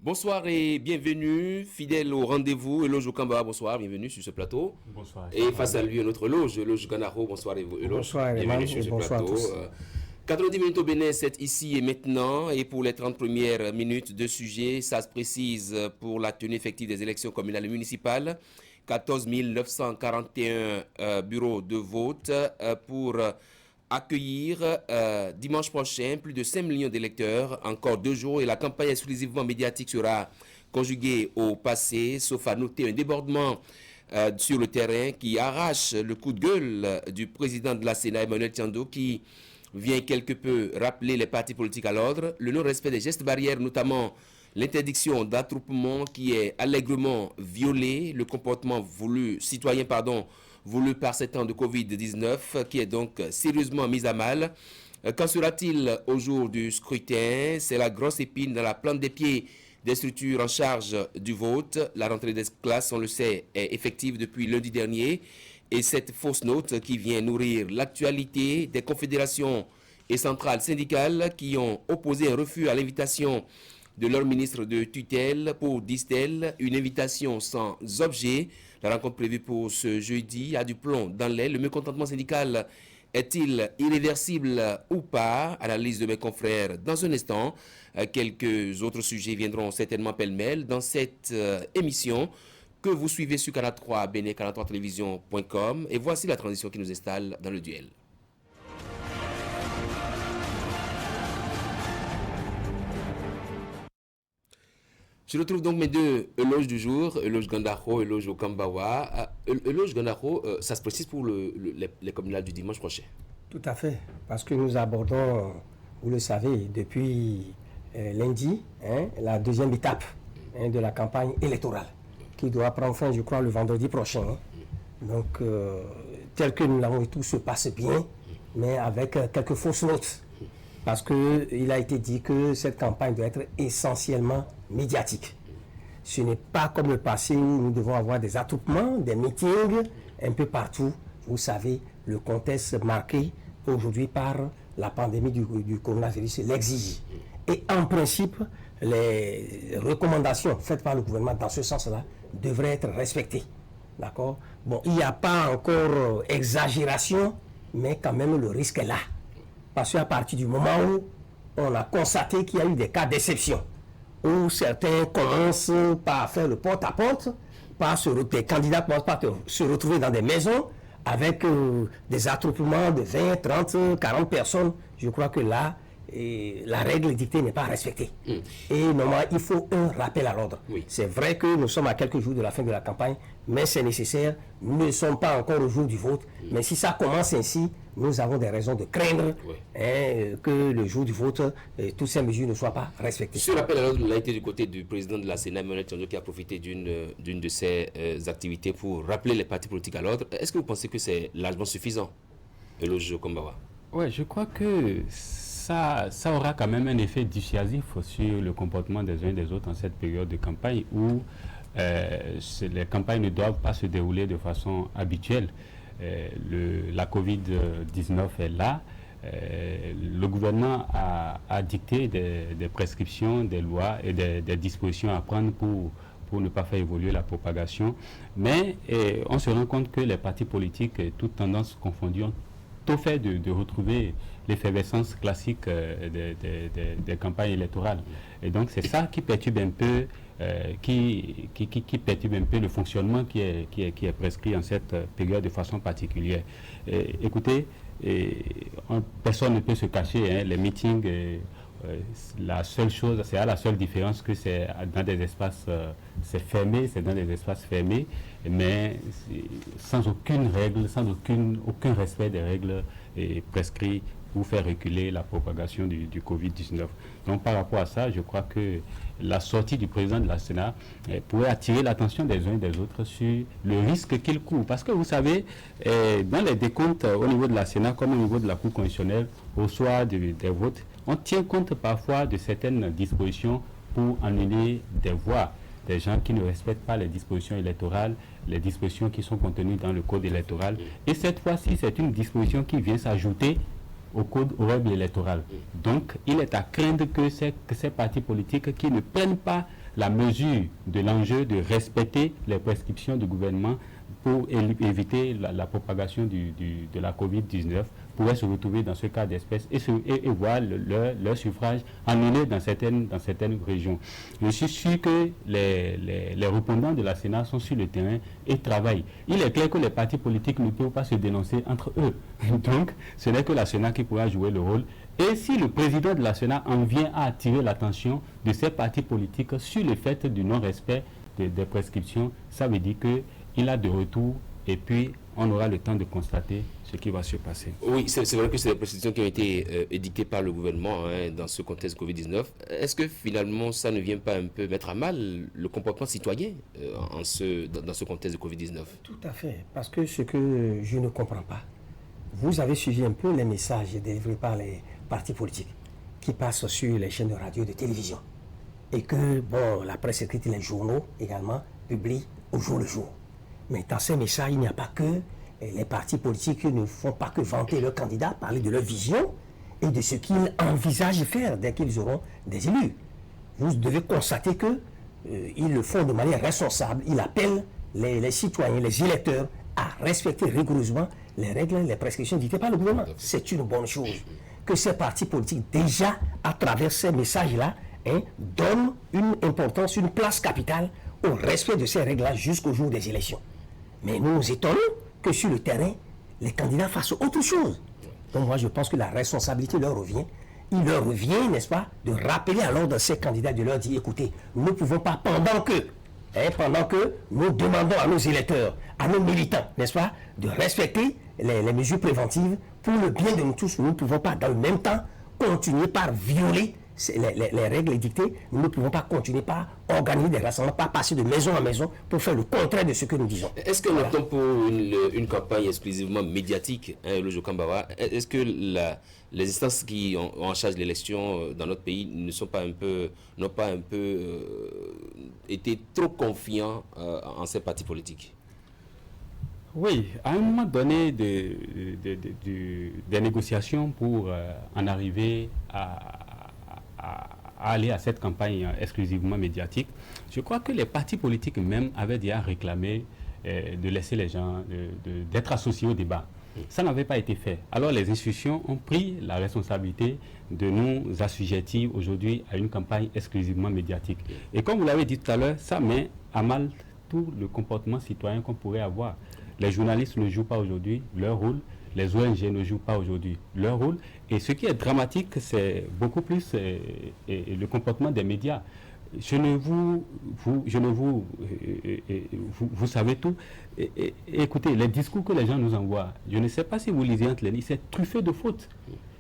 Bonsoir et bienvenue, fidèle au rendez-vous. Eloge Okamba, bonsoir, bienvenue sur ce plateau. Bonsoir. Et face à lui, notre Eloge Ganaro, bonsoir Eloge. Bonsoir, bienvenue sur ce bonsoir plateau. 90 minutes au Bénin, c'est ici et maintenant. Et pour les 30 premières minutes de sujet, ça se précise pour la tenue effective des élections communales et municipales. 14 941 bureaux de vote pour accueillir dimanche prochain plus de 5 millions d'électeurs, encore 2 jours, et la campagne exclusivement médiatique sera conjuguée au passé, sauf à noter un débordement sur le terrain qui arrache le coup de gueule du président de la Sénat, Emmanuel Tiando, qui vient quelque peu rappeler les partis politiques à l'ordre, le non-respect des gestes barrières, notamment l'interdiction d'attroupement qui est allègrement violée, le comportement citoyen voulu par ces temps de Covid-19 qui est donc sérieusement mis à mal. Qu'en sera-t-il au jour du scrutin? C'est la grosse épine dans la plante des pieds des structures en charge du vote. La rentrée des classes, on le sait, est effective depuis lundi dernier. Et cette fausse note qui vient nourrir l'actualité des confédérations et centrales syndicales qui ont opposé un refus à l'invitation de leur ministre de tutelle pour, disent-elles, une invitation sans objet. La rencontre prévue pour ce jeudi a du plomb dans l'aile. Le mécontentement syndical est-il irréversible ou pas? Analyse de mes confrères dans un instant. Quelques autres sujets viendront certainement pêle-mêle dans cette émission que vous suivez sur Canal 3, Bénin, canal3télévision.com. Et voici la transition qui nous installe dans le duel. Je retrouve donc mes deux éloges du jour, éloge Gandaro, éloge Okambawa. Éloge Gandaro, ça se précise pour les communales du dimanche prochain. Tout à fait, parce que nous abordons, vous le savez, depuis lundi, la deuxième étape de la campagne électorale, qui doit prendre fin, je crois, le vendredi prochain. Donc, tel que nous l'avons vu, tout se passe bien, mais avec quelques fausses notes. Parce qu'il a été dit que cette campagne doit être essentiellement médiatique. Ce n'est pas comme le passé où nous devons avoir des attroupements, des meetings un peu partout. Vous savez, le contexte marqué aujourd'hui par la pandémie du coronavirus l'exige. Et en principe, les recommandations faites par le gouvernement dans ce sens-là devraient être respectées. D'accord? Bon, il n'y a pas encore exagération, mais quand même le risque est là. Parce qu'à partir du moment où on a constaté qu'il y a eu des cas d'exception, où certains commencent par faire le porte-à-porte, des candidats commencent par se retrouver dans des maisons avec des attroupements de 20, 30, 40 personnes, je crois que là, la règle dictée n'est pas respectée. Et normalement, il faut un rappel à l'ordre. Oui. C'est vrai que nous sommes à quelques jours de la fin de la campagne, mais c'est nécessaire. Nous ne sommes pas encore au jour du vote. Mais si ça commence ainsi, nous avons des raisons de craindre que le jour du vote, toutes ces mesures ne soient pas respectées. Ce rappel à l'ordre a été du côté du président de la Sénat, Emmanuel Tiando, qui a profité d'une de ses activités pour rappeler les partis politiques à l'ordre. Est-ce que vous pensez que c'est largement suffisant, Eloge Okambawa? Oui, je crois que ça aura quand même un effet dissuasif sur le comportement des uns et des autres en cette période de campagne où les campagnes ne doivent pas se dérouler de façon habituelle. La Covid-19 est là. Le gouvernement a dicté des prescriptions, des lois et des dispositions à prendre pour ne pas faire évoluer la propagation. Mais on se rend compte que les partis politiques, toutes tendances confondues, ont tout fait de retrouver l'effervescence classique des campagnes électorales. Et donc c'est ça qui perturbe un peu, qui perturbe un peu le fonctionnement qui est prescrit en cette période de façon particulière. Écoutez, personne ne peut se cacher, les meetings, la seule chose, c'est la seule différence que c'est dans des espaces c'est fermé, c'est dans des espaces fermés, mais sans aucune règle, sans aucun respect des règles prescrites pour faire reculer la propagation du Covid-19. Donc par rapport à ça, je crois que la sortie du président de la Sénat pourrait attirer l'attention des uns et des autres sur le risque qu'il court. Parce que vous savez, dans les décomptes au niveau de la Sénat comme au niveau de la Cour constitutionnelle, au soir des votes, on tient compte parfois de certaines dispositions pour annuler des voix. Des gens qui ne respectent pas les dispositions électorales, les dispositions qui sont contenues dans le code électoral. Et cette fois-ci, c'est une disposition qui vient s'ajouter au code aux règles électorales. Donc, il est à craindre que ces partis politiques qui ne prennent pas la mesure de l'enjeu de respecter les prescriptions du gouvernement pour éviter la propagation de la COVID-19 pourraient se retrouver dans ce cas d'espèce et voir leur suffrage annulé dans certaines régions. Je suis sûr que les représentants de la Sénat sont sur le terrain et travaillent. Il est clair que les partis politiques ne peuvent pas se dénoncer entre eux. Donc, ce n'est que la Sénat qui pourra jouer le rôle. Et si le président de la Sénat en vient à attirer l'attention de ces partis politiques sur le fait du non-respect des prescriptions, ça veut dire qu'il a de retour et puis on aura le temps de constater ce qui va se passer. Oui, c'est vrai que c'est des prescriptions qui ont été édictées par le gouvernement dans ce contexte Covid-19. Est-ce que finalement ça ne vient pas un peu mettre à mal le comportement citoyen dans ce contexte de Covid-19? Tout à fait, parce que ce que je ne comprends pas, vous avez suivi un peu les messages délivrés par les partis politiques qui passent sur les chaînes de radio et de télévision et que la presse écrite et les journaux également publient au jour le jour. Mais dans ces messages, il n'y a pas que les partis politiques ne font pas que vanter leurs candidats, parler de leur vision et de ce qu'ils envisagent faire dès qu'ils auront des élus. Vous devez constater qu'ils le font de manière responsable. Ils appellent les citoyens, les électeurs à respecter rigoureusement les règles, les prescriptions dictées par le gouvernement. C'est une bonne chose que ces partis politiques, déjà à travers ces messages-là, donnent une importance, une place capitale au respect de ces règles-là jusqu'au jour des élections. Mais nous nous étonnons que sur le terrain, les candidats fassent autre chose. Donc moi, je pense que la responsabilité leur revient. Il leur revient, n'est-ce pas, de rappeler à l'ordre de ces candidats, de leur dire, écoutez, nous ne pouvons pas, pendant que nous demandons à nos électeurs, à nos militants, n'est-ce pas, de respecter les mesures préventives pour le bien de nous tous, nous ne pouvons pas, dans le même temps, continuer par violer les règles édictées. Nous ne pouvons pas continuer par organiser des rassemblements, pas passer de maison en maison pour faire le contraire de ce que nous disons. Est-ce qu'on opte pour une campagne exclusivement médiatique, le Jokambawa? Est-ce que les instances qui ont en charge l'élection dans notre pays n'ont pas un peu été trop confiants en ces partis politiques? Oui, à un moment donné des négociations pour en arriver à aller à cette campagne exclusivement médiatique, je crois que les partis politiques même avaient déjà réclamé de laisser les gens, d'être associés au débat. Ça n'avait pas été fait. Alors les institutions ont pris la responsabilité de nous assujettir aujourd'hui à une campagne exclusivement médiatique. Et comme vous l'avez dit tout à l'heure, ça met à mal tout le comportement citoyen qu'on pourrait avoir. Les journalistes ne jouent pas aujourd'hui leur rôle. Les ONG ne jouent pas aujourd'hui leur rôle. Et ce qui est dramatique, c'est beaucoup plus le comportement des médias. Vous savez tout. Écoutez, les discours que les gens nous envoient, je ne sais pas si vous lisez entre les lignes, c'est truffé de fautes.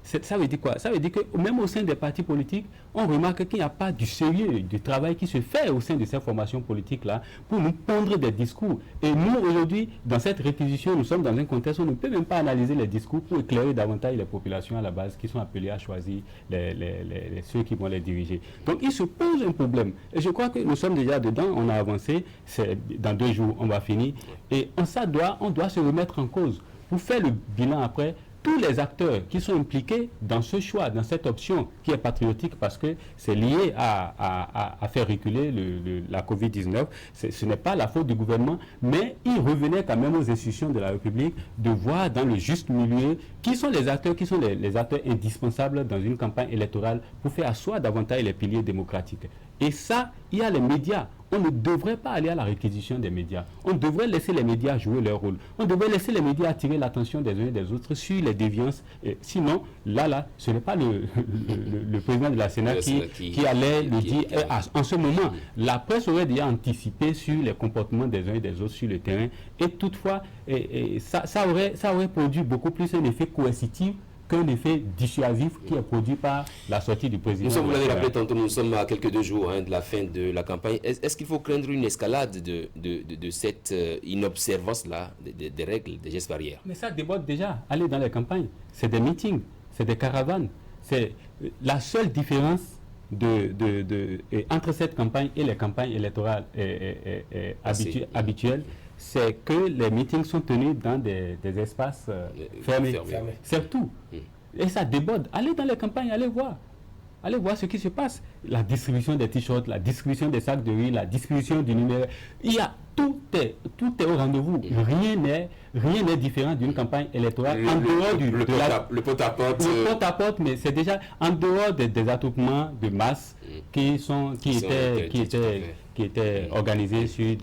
Ça veut dire quoi? Ça veut dire que même au sein des partis politiques, on remarque qu'il n'y a pas du sérieux, du travail qui se fait au sein de ces formations politiques-là pour nous pondre des discours. Et nous, aujourd'hui, dans cette réquisition, nous sommes dans un contexte où on ne peut même pas analyser les discours pour éclairer davantage les populations à la base qui sont appelées à choisir ceux qui vont les diriger. Donc, il se pose un problème. Et je crois que nous sommes déjà dedans, on a avancé. Dans 2 jours, on va finir. Et on doit se remettre en cause. Pour faire le bilan après, tous les acteurs qui sont impliqués dans ce choix, dans cette option qui est patriotique parce que c'est lié à faire reculer la COVID-19, ce n'est pas la faute du gouvernement, mais il revenait quand même aux institutions de la République de voir dans le juste milieu qui sont les acteurs indispensables dans une campagne électorale pour faire asseoir davantage les piliers démocratiques. Et ça, il y a les médias. On ne devrait pas aller à la réquisition des médias. On devrait laisser les médias jouer leur rôle. On devrait laisser les médias attirer l'attention des uns et des autres sur les déviances. Et sinon, ce n'est pas le président de la Sénat qui allait le dire. En ce moment, la presse aurait déjà anticipé sur les comportements des uns et des autres sur le terrain. Et toutefois, ça aurait produit beaucoup plus un effet coercitif qu'un effet dissuasif qui est produit par la sortie du président. Vous l'avez rappelé tantôt, nous sommes à quelques 2 jours de la fin de la campagne. Est-ce qu'il faut craindre une escalade de cette inobservance-là, des règles, des gestes barrières? Mais ça déborde déjà. Aller dans les campagnes, c'est des meetings, c'est des caravanes. C'est la seule différence entre cette campagne et les campagnes électorales habituelles, c'est que les meetings sont tenus dans des espaces fermés. C'est tout. Et ça déborde. Allez dans les campagnes, allez voir. allez voir ce qui se passe. La distribution des t-shirts, la distribution des sacs de riz, la distribution du numéro. Tout est au rendez-vous. Rien n'est différent d'une campagne électorale en dehors le pot-à-porte. Le pot-à-porte, mais c'est déjà en dehors des attroupements de masse qui étaient organisés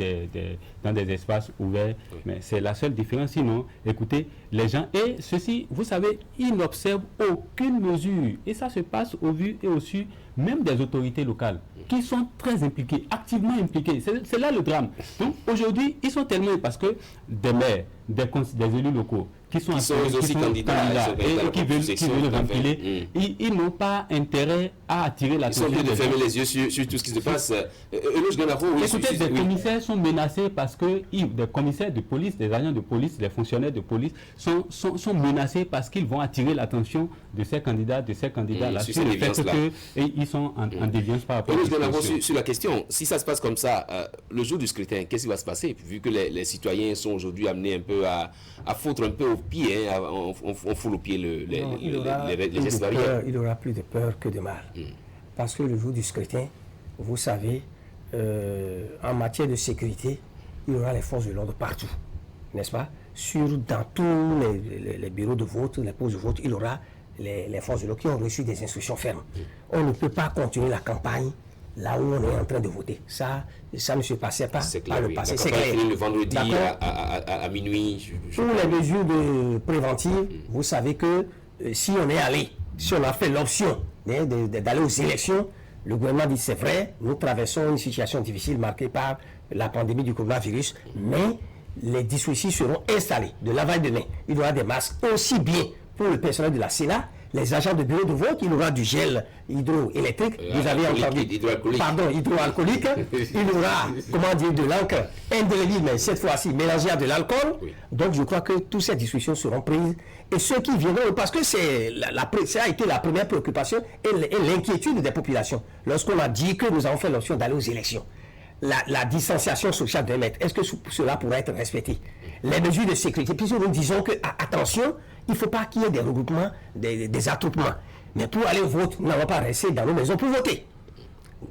dans des espaces ouverts. Oui. Mais c'est la seule différence. Sinon, écoutez, les gens, et ceci, vous savez, ils n'observent aucune mesure. Et ça se passe au vu et au su, même des autorités locales, qui sont très impliquées, activement impliquées. C'est là le drame. Donc, aujourd'hui, ils sont tellement... Parce que des maires, des élus locaux, qui sont aussi candidats et qui veulent remplir, ils n'ont pas intérêt à attirer l'attention. Ils sont obligés de fermer les yeux sur tout ce qui se passe. Écoutez, des commissaires sont menacés parce que des commissaires de police, des agents de police, des fonctionnaires de police sont menacés parce qu'ils vont attirer l'attention de ces candidats-là sur le fait qu'ils sont en déviance par rapport à sur la question, si ça se passe comme ça, le jour du scrutin, qu'est-ce qui va se passer? Vu que les citoyens sont aujourd'hui amenés un peu à foutre un peu au pied, on fout au pied les gestes barrières. Il aura plus de peur que de mal. Parce que le jour du scrutin, vous savez, en matière de sécurité, il y aura les forces de l'ordre partout, n'est-ce pas? Dans tous les bureaux de vote, les postes de vote, il y aura les forces de l'ordre qui ont reçu des instructions fermes. On ne peut pas continuer la campagne là où on est en train de voter. Ça ne se passait pas par le passé. C'est clair. Le vendredi à minuit. Pour les mesures préventives, vous savez que si on a fait l'option d'aller aux élections, le gouvernement dit c'est vrai, nous traversons une situation difficile marquée par la pandémie du coronavirus, mais les dispositifs seront installés de lavage de main. Il y aura des masques aussi bien pour le personnel de la Sénat, les agents de bureau de vote, il y aura du gel hydroélectrique, vous avez entendu, hydroalcoolique, il y aura, de l'encre indélébile, mais cette fois-ci mélangée à de l'alcool. Oui. Donc je crois que toutes ces discussions seront prises. Et ceux qui viendront, parce que ça a été la première préoccupation et l'inquiétude des populations. Lorsqu'on a dit que nous avons fait l'option d'aller aux élections, la distanciation sociale de 1 mètre, est-ce que cela pourrait être respecté? Les mesures de sécurité, puisque nous disons que, attention, il ne faut pas qu'il y ait des regroupements, des attroupements. Mais pour aller au vote, nous n'allons pas rester dans nos maisons pour voter.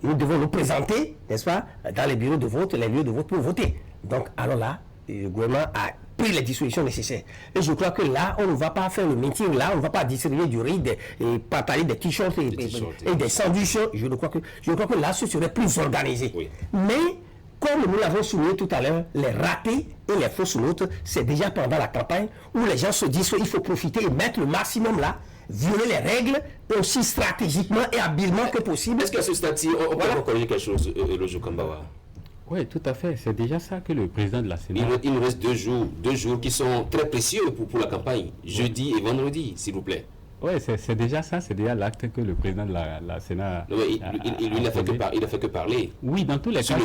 Nous devons nous présenter, n'est-ce pas, dans les bureaux de vote, les lieux de vote pour voter. Donc, alors là, le gouvernement a pris les dispositions nécessaires. Et je crois que là, on ne va pas faire le meeting, là, on ne va pas distribuer du riz, et partager des t-shirts et des sandwichs. Je crois que là, ce serait plus organisé. Oui. Mais, comme nous l'avons souligné tout à l'heure, les ratés et les fausses notes, c'est déjà pendant la campagne où les gens se disent qu'il faut profiter et mettre le maximum là, violer les règles aussi stratégiquement et habilement que possible. Est-ce qu'à ce stade-ci, on peut reconnaître quelque chose, Elojo Kambawa? Oui, tout à fait. C'est déjà ça que le président de la Sénat... Il nous reste 2 jours qui sont très précieux pour la campagne, jeudi et vendredi, s'il vous plaît. Oui, c'est déjà ça, c'est déjà l'acte que le président de la Sénat il n'a fait que parler. Oui, dans tous les cas,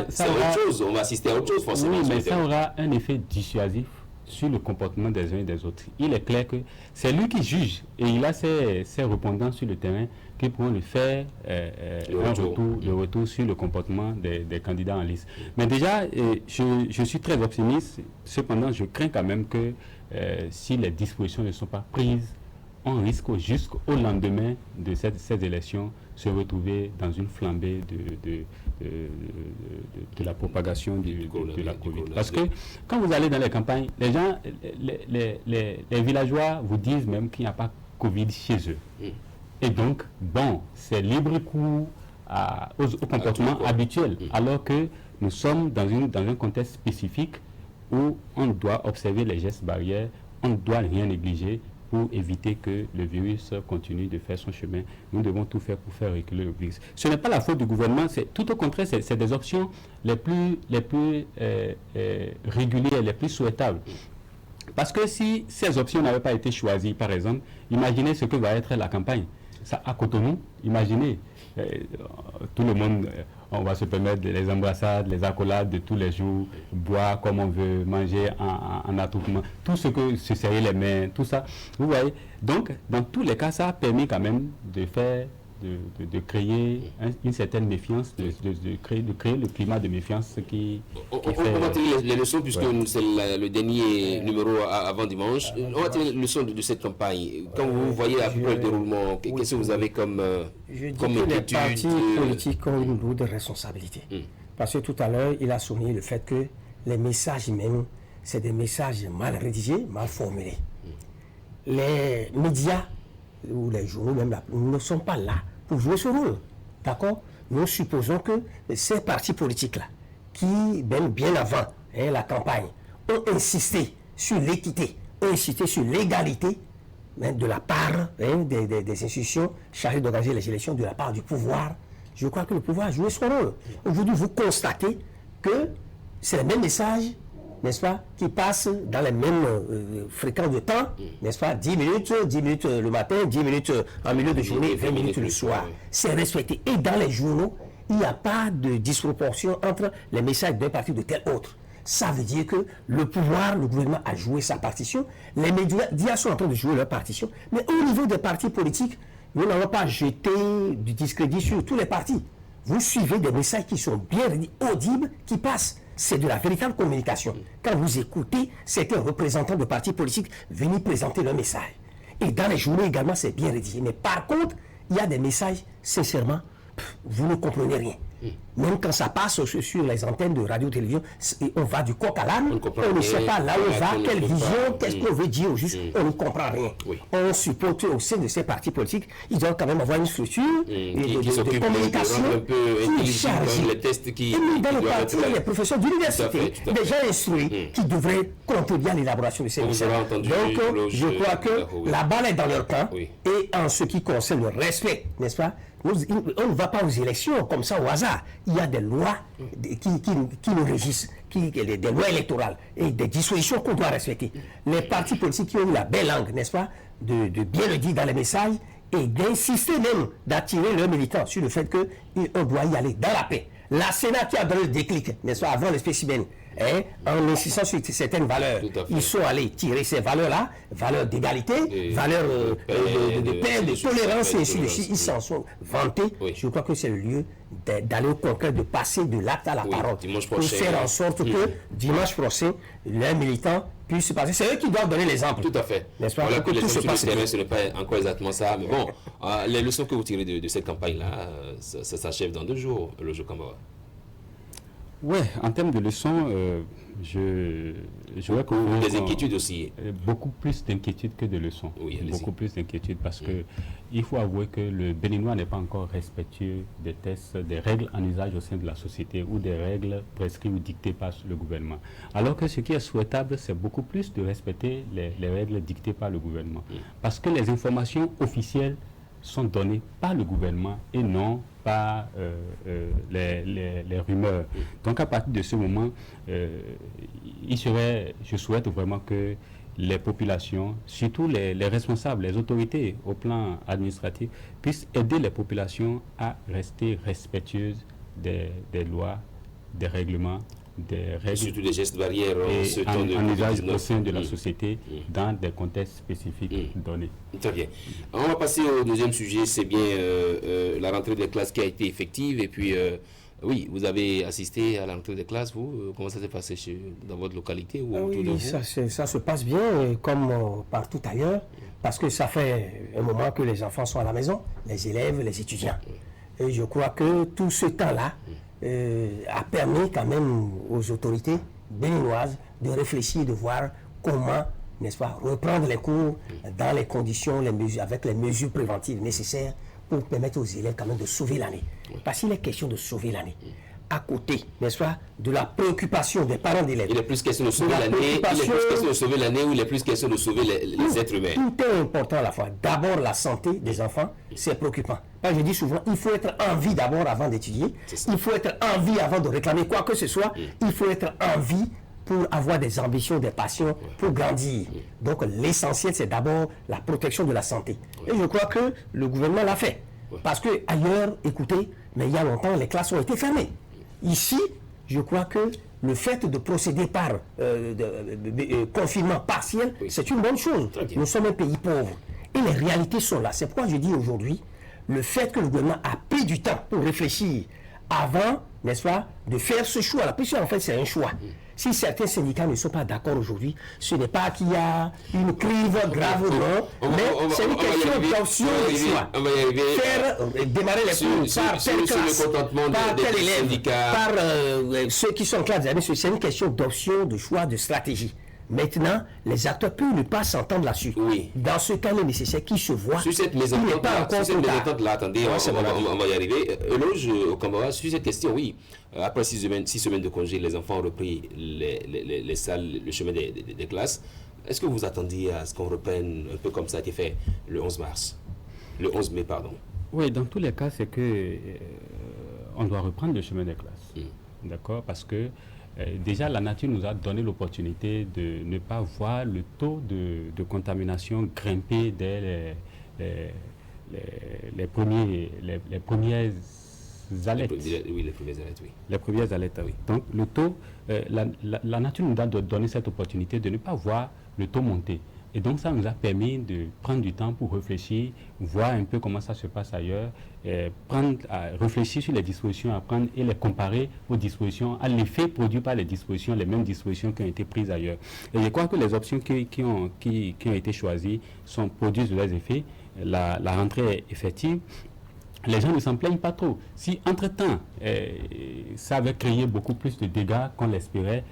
ça aura autre chose, on va assister à autre chose forcément. Oui, mais ça aura un effet dissuasif sur le comportement des uns et des autres. Il est clair que c'est lui qui juge et il a ses répondants sur le terrain qui pourront lui faire le retour sur le comportement des candidats en liste. Mais déjà, je suis très optimiste, cependant je crains quand même que si les dispositions ne sont pas prises, on risque jusqu'au lendemain de ces élections se retrouver dans une flambée de la propagation de la Covid. Parce que quand vous allez dans les campagnes, les gens, les villageois vous disent même qu'il n'y a pas Covid chez eux. Et donc, bon, c'est libre cours au comportement habituel, alors que nous sommes dans un contexte spécifique où on doit observer les gestes barrières, on ne doit rien négliger pour éviter que le virus continue de faire son chemin. Nous devons tout faire pour faire reculer le virus. Ce n'est pas la faute du gouvernement, c'est tout au contraire, c'est des options les plus régulières, les plus souhaitables. Parce que si ces options n'avaient pas été choisies, par exemple, imaginez ce que va être la campagne. Ça, à Cotonou, imaginez, tout le monde, on va se permettre les embrassades, les accolades de tous les jours, boire comme on veut, manger en attroupement, tout ce que se serrer les mains, tout ça. Vous voyez, donc dans tous les cas, ça a permis quand même de faire de créer une certaine méfiance, de créer le climat de méfiance qui on va tirer les leçons, puisque c'est le dernier numéro avant dimanche. On va tirer les leçons de cette campagne. Quand vous voyez à peu près le déroulement, qu'est-ce que vous avez comme inquiétude? Les partis politiques ont une lourde responsabilité. Parce que tout à l'heure, il a souligné le fait que les messages même, c'est des messages mal rédigés, mal formulés. Les médias ou les journaux même là, ne sont pas là pour jouer ce rôle. D'accord? Nous supposons que ces partis politiques-là, qui même bien avant la campagne, ont insisté sur l'équité, ont insisté sur l'égalité de la part des institutions chargées d'organiser les élections, de la part du pouvoir. Je crois que le pouvoir a joué son rôle. Aujourd'hui, vous constatez que c'est le même message, n'est-ce pas, qui passe dans les mêmes fréquences de temps, n'est-ce pas, 10 minutes le matin, 10 minutes en milieu de journée, 20 minutes le soir. C'est respecté. Et dans les journaux, il n'y a pas de disproportion entre les messages d'un parti de tel autre. Ça veut dire que le pouvoir, le gouvernement a joué sa partition, les médias sont en train de jouer leur partition, mais au niveau des partis politiques, nous n'allons pas jeter du discrédit sur tous les partis. Vous suivez des messages qui sont bien audibles, qui passent. C'est de la véritable communication. Quand vous écoutez certains représentants de partis politiques venir présenter leur message. Et dans les journaux également, c'est bien rédigé. Mais par contre, il y a des messages, sincèrement, vous ne comprenez rien. Même quand ça passe sur les antennes de radio-télévision, on va du coq à l'âne, on ne sait pas là où on va, quelle vision, qu'est-ce qu'on veut dire au juste, on ne comprend rien. On suppose qu'au sein de ces partis politiques, ils doivent quand même avoir une structure de communication qui est chargée. Et même dans les partis, il y a les professeurs d'université, des gens instruits qui devraient contribuer à l'élaboration de ces messages. Donc, je crois que la balle est dans leur camp, et en ce qui concerne le respect, n'est-ce pas, on ne va pas aux élections comme ça au hasard. Il y a des lois qui nous régissent, des lois électorales et des dispositions qu'on doit respecter. Les partis politiques qui ont eu la belle langue, n'est-ce pas, de bien le dire dans les messages et d'insister même, d'attirer leurs militants sur le fait qu'on doit y aller dans la paix. La Sénat qui a donné le déclic, n'est-ce pas, avant les spécimens, en insistant sur certaines valeurs, ils sont allés tirer ces valeurs-là, valeurs d'égalité, valeurs de paix, de tolérance, et ainsi de suite. Ils s'en sont vantés. Je crois que c'est le lieu d'aller au concret, de passer de l'acte à la parole, pour faire en sorte que dimanche prochain, les militants puissent se passer. C'est eux qui doivent donner l'exemple. Tout à fait. N'est-ce pas? Voilà que les gens sur le terrain, ce n'est pas encore exactement ça. Mais bon, les leçons que vous tirez de cette campagne-là, ça s'achève dans 2 jours, le jour Camara. Oui, en termes de leçons, je vois que des inquiétudes aussi. Beaucoup plus d'inquiétudes que de leçons. Oui, beaucoup plus d'inquiétudes parce que il faut avouer que le Béninois n'est pas encore respectueux des tests, des règles en usage au sein de la société ou des règles prescrites ou dictées par le gouvernement. Alors que ce qui est souhaitable, c'est beaucoup plus de respecter les règles dictées par le gouvernement. Parce que les informations officielles sont données par le gouvernement et non par les rumeurs. Donc à partir de ce moment, je souhaite vraiment que les populations, surtout les responsables, les autorités au plan administratif, puissent aider les populations à rester respectueuses des lois, des règlements, des règles, surtout des gestes barrières en usage au sein de la société dans des contextes spécifiques donnés. Très bien. On va passer au deuxième sujet, c'est bien la rentrée des classes qui a été effective. Et puis, oui, vous avez assisté à la rentrée des classes, vous? Comment ça s'est passé dans votre localité ou autour de vous? Ça se passe bien, comme partout ailleurs, parce que ça fait un moment que les enfants sont à la maison, les élèves, les étudiants. Et je crois que tout ce temps-là a permis quand même aux autorités béninoises de réfléchir, de voir comment, n'est-ce pas, reprendre les cours dans les conditions, avec les mesures préventives nécessaires pour permettre aux élèves quand même de sauver l'année. Parce qu'il est question de sauver l'année. À côté, n'est-ce pas, de la préoccupation des parents d'élèves. Il est plus question de sauver l'année, il est plus question de sauver l'année ou il est plus question de sauver les êtres humains. Tout est important à la fois. D'abord, la santé des enfants, c'est préoccupant. Je dis souvent, il faut être en vie d'abord avant d'étudier. Il faut être en vie avant de réclamer quoi que ce soit. Il faut être en vie pour avoir des ambitions, des passions, pour grandir. Donc l'essentiel, c'est d'abord la protection de la santé. Et je crois que le gouvernement l'a fait. Parce que ailleurs, écoutez, mais il y a longtemps, les classes ont été fermées. Ici, je crois que le fait de procéder par confinement partiel, c'est une bonne chose. Nous sommes un pays pauvre. Et les réalités sont là. C'est pourquoi je dis aujourd'hui, le fait que le gouvernement a pris du temps pour réfléchir avant, n'est-ce pas, de faire ce choix-là. Puisque en fait, c'est un choix. Si certains syndicats ne sont pas d'accord aujourd'hui, ce n'est pas qu'il y a une crise grave ou non, mais c'est une question d'option de choix. Faire démarrer les cours par telle classe, par tel élève, par ceux qui sont en classe, c'est une question d'option, de choix, de stratégie. Maintenant, les acteurs peuvent ne pas s'entendre là-dessus. Oui. Dans ce cas, il est nécessaire qu'ils se voient. Sur cette mésentente-là, attendez, on va y arriver. Eloge Okambara, sur cette question, oui. Après 6 semaines de congé, les enfants ont repris les salles, le chemin des classes. Est-ce que vous attendiez à ce qu'on reprenne un peu comme ça a été fait le 11 mai, pardon? Oui, dans tous les cas, c'est que on doit reprendre le chemin des classes. D'accord? Parce que déjà, la nature nous a donné l'opportunité de ne pas voir le taux de contamination grimper dès les premières alertes. Oui, les premières alertes, oui. Les premières alertes, oui. Donc, le taux, la nature nous a donné cette opportunité de ne pas voir le taux monter. Et donc, ça nous a permis de prendre du temps pour réfléchir, voir un peu comment ça se passe ailleurs, réfléchir sur les dispositions à prendre et les comparer aux dispositions, à l'effet produit par les dispositions, les mêmes dispositions qui ont été prises ailleurs. Et je crois que les options qui ont été choisies produisent leurs effets. La rentrée est effective. Les gens ne s'en plaignent pas trop. Si, entre-temps, ça avait créé beaucoup plus de dégâts qu'on l'espérait,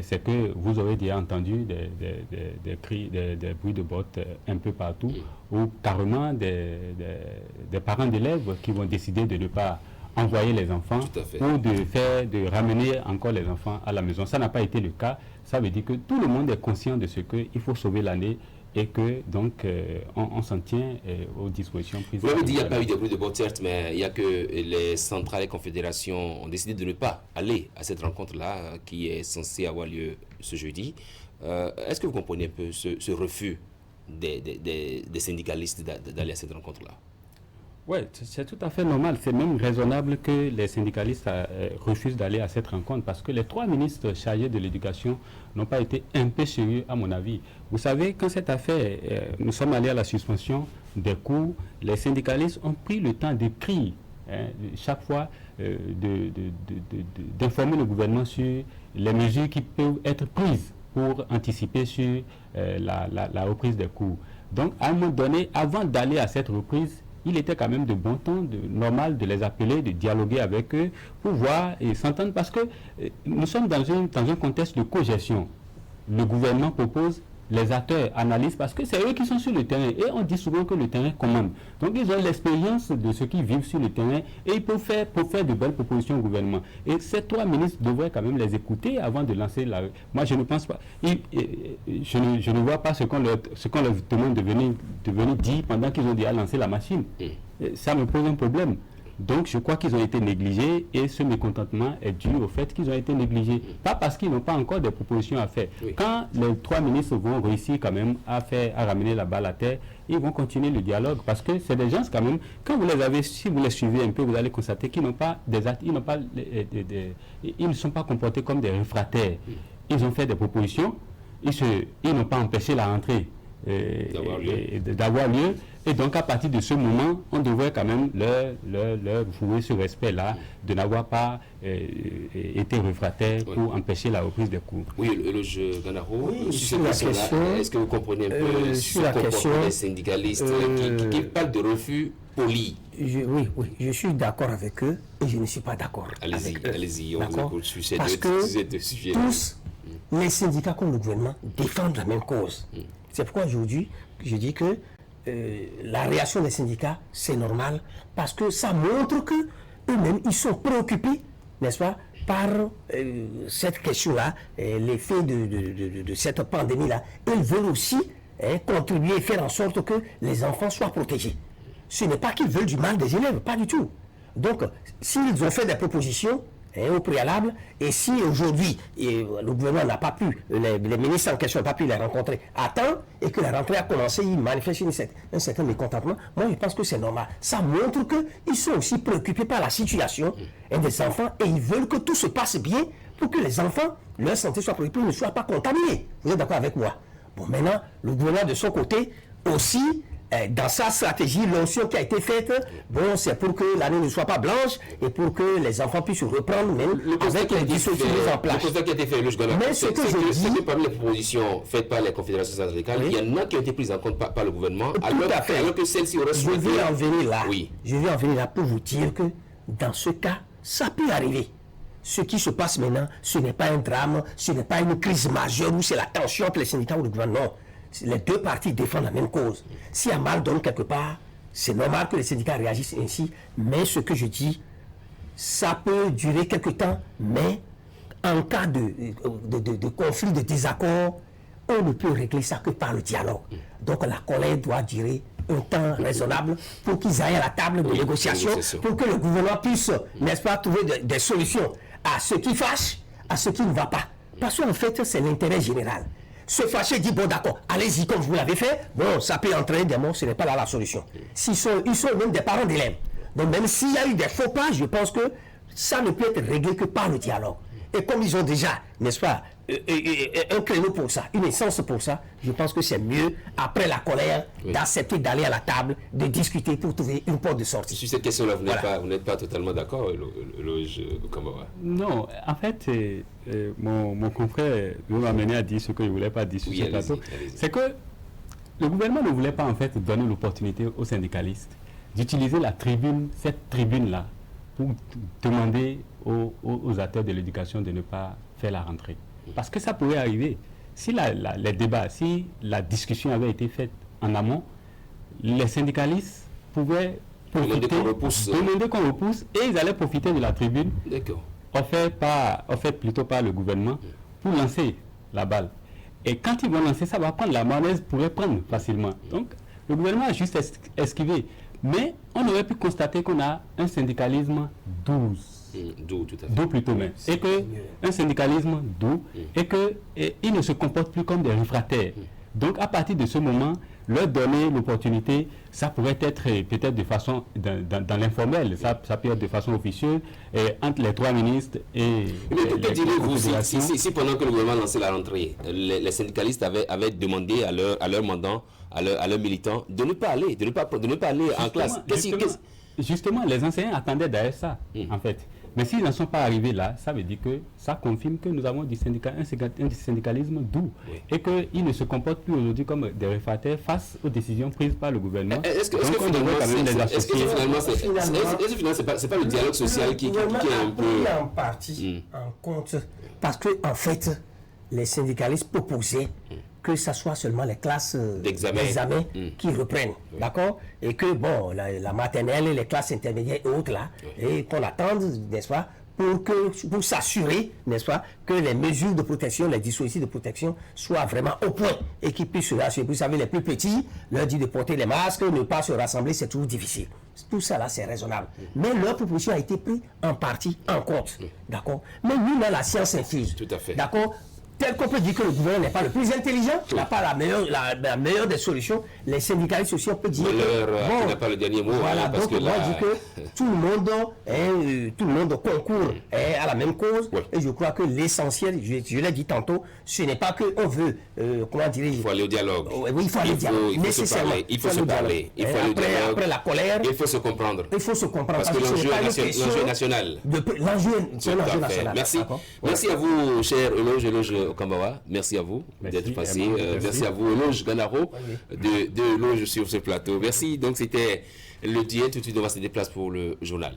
c'est que vous aurez déjà entendu des cris, des bruits de bottes un peu partout, ou carrément des parents d'élèves qui vont décider de ne pas envoyer les enfants ou de ramener encore les enfants à la maison. Ça n'a pas été le cas. Ça veut dire que tout le monde est conscient de ce qu'il faut sauver l'année et que donc on s'en tient aux dispositions prises. Vous avez dit qu'il n'y a pas eu de bruit de bottes, certes, mais il y a que les centrales et confédérations ont décidé de ne pas aller à cette rencontre-là qui est censée avoir lieu ce jeudi. Est-ce que vous comprenez un peu ce refus des syndicalistes d'aller à cette rencontre-là? Oui, c'est tout à fait normal. C'est même raisonnable que les syndicalistes refusent d'aller à cette rencontre parce que les 3 ministres chargés de l'éducation n'ont pas été un peu sérieux, à mon avis. Vous savez, quand cette affaire, nous sommes allés à la suspension des cours, les syndicalistes ont pris le temps d'écrire chaque fois, d'informer le gouvernement sur les mesures qui peuvent être prises pour anticiper sur la reprise des cours. Donc, à un moment donné, avant d'aller à cette reprise, il était quand même de bon ton, normal de les appeler, de dialoguer avec eux pour voir et s'entendre parce que nous sommes dans un contexte de cogestion. Le gouvernement propose, les acteurs analysent parce que c'est eux qui sont sur le terrain et on dit souvent que le terrain commande. Donc ils ont l'expérience de ceux qui vivent sur le terrain et ils peuvent faire de belles propositions au gouvernement. Et ces 3 ministres devraient quand même les écouter avant de lancer la... Moi je ne pense pas... Je ne vois pas ce qu'on leur demande de venir dire pendant qu'ils ont déjà lancé la machine. Ça me pose un problème. Donc je crois qu'ils ont été négligés et ce mécontentement est dû au fait qu'ils ont été négligés. Pas parce qu'ils n'ont pas encore des propositions à faire. Oui. Quand les 3 ministres vont réussir quand même à ramener la balle à terre, ils vont continuer le dialogue parce que c'est des gens quand même, quand vous les avez, si vous les suivez un peu, vous allez constater qu'ils n'ont pas des actes, ils ne sont pas comportés comme des réfractaires. Ils ont fait des propositions, ils n'ont pas empêché la rentrée d'avoir lieu. Et donc, à partir de ce moment, on devrait quand même leur vouer ce respect-là, de n'avoir pas été réfractaire pour empêcher la reprise des cours. Oui, le jeu Ganaro, sur la question, est-ce que vous comprenez un peu sur la question des syndicalistes qui parlent de refus poli? Oui, je suis d'accord avec eux et je ne suis pas d'accord avec eux. Allez-y, on vous écoute sur ces deux sujets. Tous, les syndicats comme le gouvernement, défendent la même cause. C'est pourquoi aujourd'hui, je dis que la réaction des syndicats, c'est normal, parce que ça montre que eux-mêmes, ils sont préoccupés, n'est-ce pas, par cette question-là, l'effet de cette pandémie-là. Ils veulent aussi contribuer et faire en sorte que les enfants soient protégés. Ce n'est pas qu'ils veulent du mal des élèves, pas du tout. Donc, s'ils ont fait des propositions au préalable, et si aujourd'hui le gouvernement n'a pas pu, les ministres en question n'ont pas pu les rencontrer à temps, et que la rentrée a commencé, ils manifestent un certain mécontentement, moi je pense que c'est normal. Ça montre qu'ils sont aussi préoccupés par la situation des enfants, et ils veulent que tout se passe bien pour que les enfants, leur santé soit préoccupée, ne soient pas contaminés. Vous êtes d'accord avec moi? Bon, maintenant, le gouvernement de son côté aussi dans sa stratégie, l'option qui a été faite, bon, c'est pour que l'année ne soit pas blanche et pour que les enfants puissent reprendre même avec les dispositions mises en place. Le constat qui a été fait, mais ce que je dis, c'est que parmi les propositions faites par les confédérations syndicales, il y en a qui ont été prises en compte par le gouvernement, alors que celles-ci auraient souhaité... Je vais en venir là. Oui. Je vais en venir là pour vous dire que dans ce cas, ça peut arriver. Ce qui se passe maintenant, ce n'est pas un drame, ce n'est pas une crise majeure où c'est la tension entre les syndicats ou le gouvernement. Les deux parties défendent la même cause. Si un mal donne quelque part, c'est normal que les syndicats réagissent ainsi. Mais ce que je dis, ça peut durer quelque temps, mais en cas de conflit, de désaccord, on ne peut régler ça que par le dialogue. Donc la colère doit durer un temps raisonnable pour qu'ils aillent à la table de négociation, pour que le gouvernement puisse, n'est-ce pas, trouver des solutions à ce qui fâche, à ce qui ne va pas. Parce qu'en fait, c'est l'intérêt général. Se fâcher, dit, bon d'accord, allez-y comme vous l'avez fait, bon, ça peut entraîner des morts, ce n'est pas là la solution. Ils sont même des parents d'élèves. Donc même s'il y a eu des faux pas, je pense que ça ne peut être réglé que par le dialogue. Et comme ils ont déjà, n'est-ce pas, un créneau pour ça, une essence pour ça, je pense que c'est mieux, après la colère, d'accepter d'aller à la table, de discuter pour trouver une porte de sortie. Sur cette question-là, vous n'êtes pas totalement d'accord, Loge Okambara? Non, en fait, mon confrère m'a amené à dire ce que je ne voulais pas dire sur ce plateau. C'est que le gouvernement ne voulait pas en fait donner l'opportunité aux syndicalistes d'utiliser cette tribune-là, pour demander aux acteurs de l'éducation de ne pas faire la rentrée. Parce que ça pourrait arriver. Si les débats, si la discussion avait été faite en amont, les syndicalistes pouvaient demander qu'on repousse et ils allaient profiter de la tribune offerte plutôt par le gouvernement pour lancer la balle. Et quand ils vont lancer, ça va prendre, la malaise pourrait prendre facilement. Donc, le gouvernement a juste esquivé. Mais on aurait pu constater qu'on a un syndicalisme doux, doux plutôt même, et que un syndicalisme doux, et qu'il ne se comporte plus comme des réfractaires. Donc à partir de ce moment, leur donner l'opportunité, ça pourrait être peut-être de façon dans l'informel, ça peut être de façon officieuse entre les trois ministres et mais que direz-vous si pendant que le gouvernement lançait la rentrée, les syndicalistes avaient demandé à leur mandant, à leurs militants de ne pas aller, de ne pas aller en classe. Justement, les enseignants attendaient d'ailleurs ça, en fait. Mais s'ils n'en sont pas arrivés là, ça veut dire que ça confirme que nous avons un syndicalisme doux et qu'ils ne se comportent plus aujourd'hui comme des réfractaires face aux décisions prises par le gouvernement. Est-ce que finalement, c'est pas le dialogue social qui est un peu... en partie en compte, parce que en fait, les syndicalistes proposaient que ce soit seulement les classes d'examen qui reprennent, d'accord? Et que, bon, la maternelle et les classes intermédiaires et autres, là, et qu'on attende, n'est-ce pas, pour s'assurer, n'est-ce pas, que les mesures de protection, les dispositifs de protection soient vraiment au point et qu'ils puissent se rassurer. Vous savez, les plus petits, leur dit de porter les masques, ne pas se rassembler, c'est toujours difficile. Tout ça, là, c'est raisonnable. Mais leur proposition a été prise en partie en compte, d'accord? Mais nous, dans la science infuse, tout à fait, d'accord? Tel qu'on peut dire que le gouvernement n'est pas le plus intelligent, n'a pas la meilleure des solutions, les syndicalistes aussi, on peut dire que n'a pas le dernier mot. Voilà, donc moi je dis que tout le monde concourt à la même cause, et je crois que l'essentiel, je l'ai dit tantôt, ce n'est pas qu'on veut, comment dire... Il faut aller au dialogue. Oui, il faut aller au dialogue, nécessairement. Il faut se parler. Il faut aller au dialogue. Après la colère... Il faut se comprendre. Il faut se comprendre. Parce que l'enjeu est national. C'est l'enjeu national. Merci à vous, cher Loge Okambara, merci à vous d'être passé. Merci à vous, Loge Ganaro, de Loge sur ce plateau. Merci. Donc, c'était le DIEN. Tout de suite, on va se déplacer pour le journal.